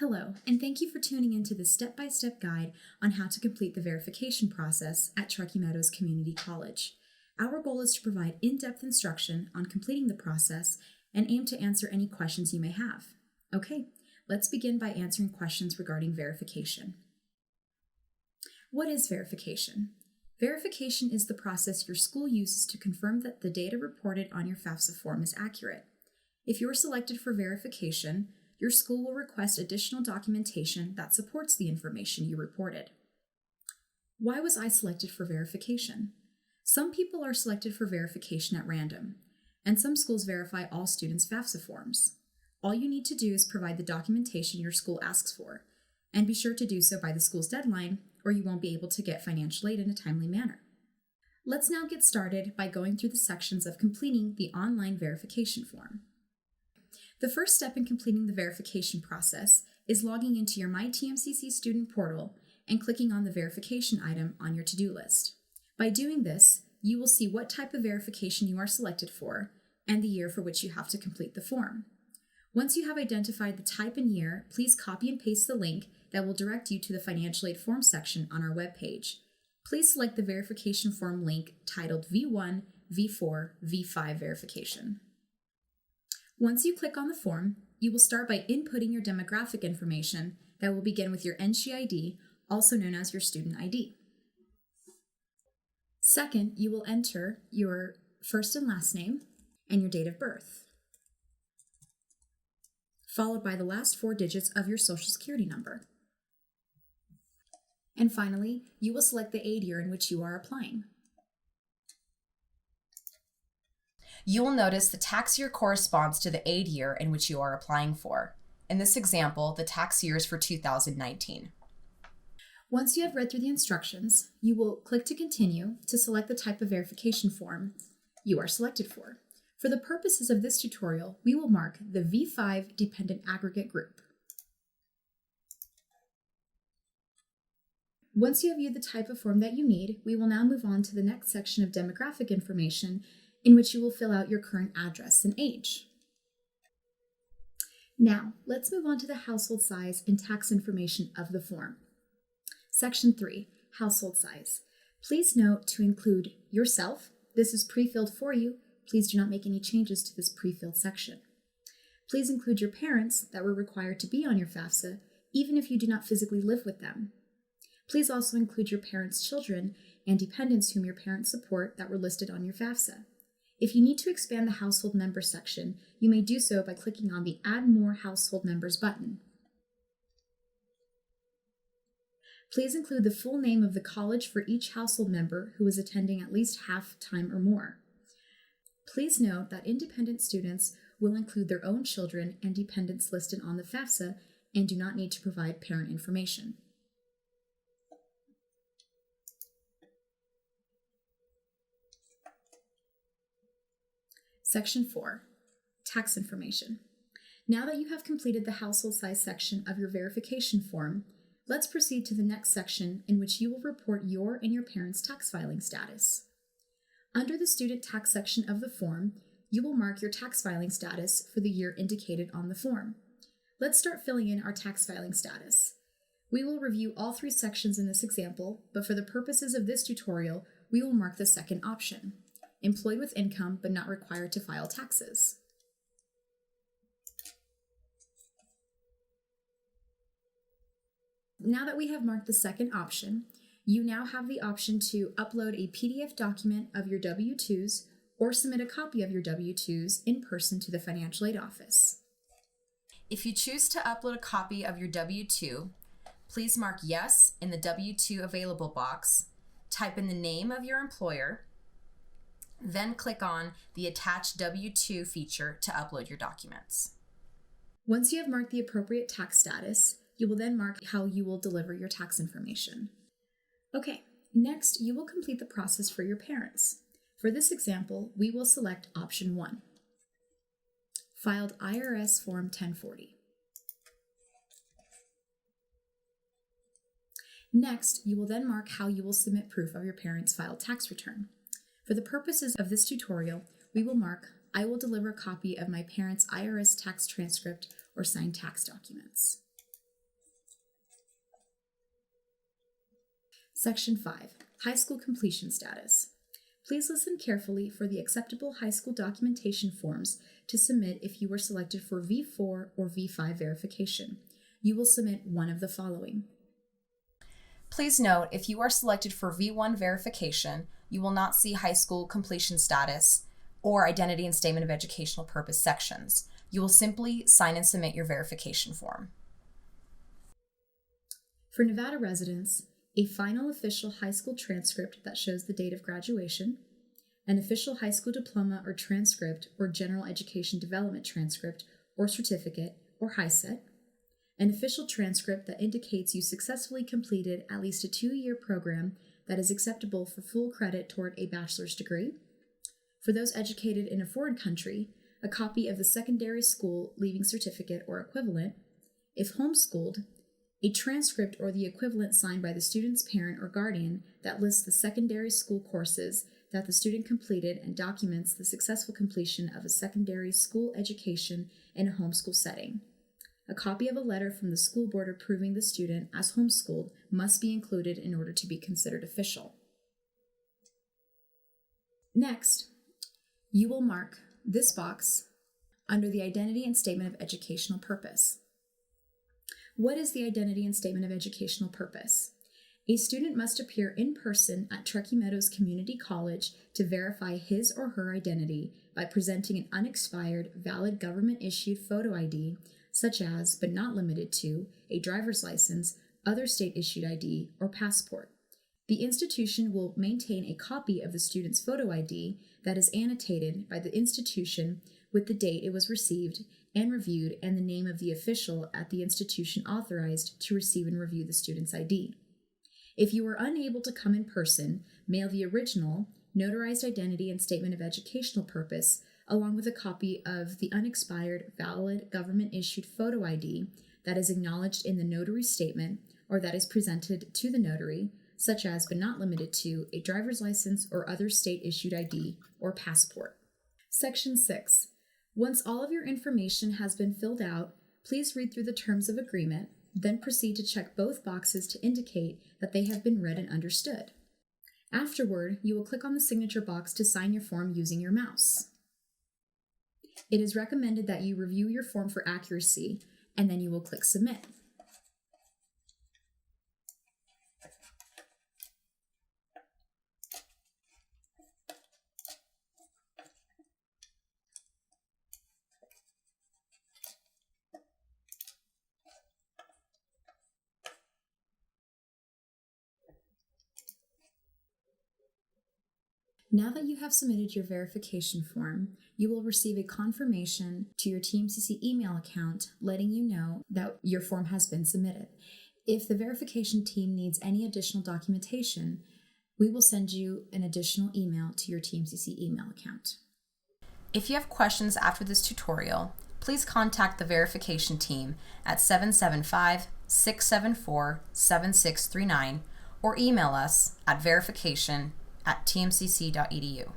Hello, and thank you for tuning into this step-by-step guide on how to complete the verification process at Truckee Meadows Community College. Our goal is to provide in-depth instruction on completing the process and aim to answer any questions you may have. Okay, let's begin by answering questions regarding verification. What is verification? Verification is the process your school uses to confirm that the data reported on your FAFSA form is accurate. If you are selected for verification, your school will request additional documentation that supports the information you reported. Why was I selected for verification? Some people are selected for verification at random, and some schools verify all students' FAFSA forms. All you need to do is provide the documentation your school asks for, and be sure to do so by the school's deadline, or you won't be able to get financial aid in a timely manner. Let's now get started by going through the sections of completing the online verification form. The first step in completing the verification process is logging into your My TMCC student portal and clicking on the verification item on your to-do list. By doing this, you will see what type of verification you are selected for and the year for which you have to complete the form. Once you have identified the type and year, please copy and paste the link that will direct you to the financial aid form section on our webpage. Please select the verification form link titled V1, V4, V5 verification. Once you click on the form, you will start by inputting your demographic information that will begin with your NSHE ID, also known as your student ID. Second, you will enter your first and last name and your date of birth, followed by the last 4 digits of your Social Security number. And finally, you will select the aid year in which you are applying. You will notice the tax year corresponds to the aid year in which you are applying for. In this example, the tax year is for 2019. Once you have read through the instructions, you will click to continue to select the type of verification form you are selected for. For the purposes of this tutorial, we will mark the V5 Dependent Aggregate Group. Once you have viewed the type of form that you need, we will now move on to the next section of demographic information in which you will fill out your current address and age. Now, let's move on to the household size and tax information of the form. Section 3, Household Size. Please note to include yourself. This is pre-filled for you. Please do not make any changes to this pre-filled section. Please include your parents that were required to be on your FAFSA, even if you do not physically live with them. Please also include your parents' children and dependents whom your parents support that were listed on your FAFSA. If you need to expand the household member section, you may do so by clicking on the Add More Household Members button. Please include the full name of the college for each household member who is attending at least half time or more. Please note that independent students will include their own children and dependents listed on the FAFSA and do not need to provide parent information. Section 4, Tax Information. Now that you have completed the household size section of your verification form, let's proceed to the next section in which you will report your and your parents' tax filing status. Under the student tax section of the form, you will mark your tax filing status for the year indicated on the form. Let's start filling in our tax filing status. We will review all 3 sections in this example, but for the purposes of this tutorial, we will mark the second option. Employed with income but not required to file taxes. Now that we have marked the second option, you now have the option to upload a PDF document of your W-2s or submit a copy of your W-2s in person to the financial aid office. If you choose to upload a copy of your W-2, please mark Yes in the W-2 Available box, type in the name of your employer, then click on the Attach W-2 feature to upload your documents. Once you have marked the appropriate tax status, you will then mark how you will deliver your tax information. Okay, next you will complete the process for your parents. For this example, we will select option 1, filed IRS Form 1040. Next, you will then mark how you will submit proof of your parents' filed tax return. For the purposes of this tutorial, we will mark, I will deliver a copy of my parents' IRS tax transcript or signed tax documents. Section 5. High school completion status. Please listen carefully for the acceptable high school documentation forms to submit if you were selected for V4 or V5 verification. You will submit one of the following. Please note, if you are selected for V1 verification, you will not see high school completion status or identity and statement of educational purpose sections. You will simply sign and submit your verification form. For Nevada residents, a final official high school transcript that shows the date of graduation, an official high school diploma or transcript or general education development transcript or certificate or HiSET, an official transcript that indicates you successfully completed at least a 2-year program that is acceptable for full credit toward a bachelor's degree. For those educated in a foreign country, a copy of the secondary school leaving certificate or equivalent. If homeschooled, a transcript or the equivalent signed by the student's parent or guardian that lists the secondary school courses that the student completed and documents the successful completion of a secondary school education in a homeschool setting. A copy of a letter from the school board approving the student as homeschooled must be included in order to be considered official. Next, you will mark this box under the Identity and Statement of Educational Purpose. What is the Identity and Statement of Educational Purpose? A student must appear in person at Truckee Meadows Community College to verify his or her identity by presenting an unexpired, valid government-issued photo ID, such as, but not limited to, a driver's license, other state-issued ID, or passport. The institution will maintain a copy of the student's photo ID that is annotated by the institution with the date it was received and reviewed and the name of the official at the institution authorized to receive and review the student's ID. If you are unable to come in person, mail the original, notarized identity and statement of educational purpose, along with a copy of the unexpired, valid, government-issued photo ID that is acknowledged in the notary statement or that is presented to the notary, such as but not limited to a driver's license or other state-issued ID or passport. Section 6. Once all of your information has been filled out, please read through the terms of agreement, then proceed to check both boxes to indicate that they have been read and understood. Afterward, you will click on the signature box to sign your form using your mouse. It is recommended that you review your form for accuracy, and then you will click Submit. Now that you have submitted your verification form, you will receive a confirmation to your TMCC email account letting you know that your form has been submitted. If the verification team needs any additional documentation, we will send you an additional email to your TMCC email account. If you have questions after this tutorial, please contact the verification team at 775-674-7639 or email us at verification@tmcc.edu.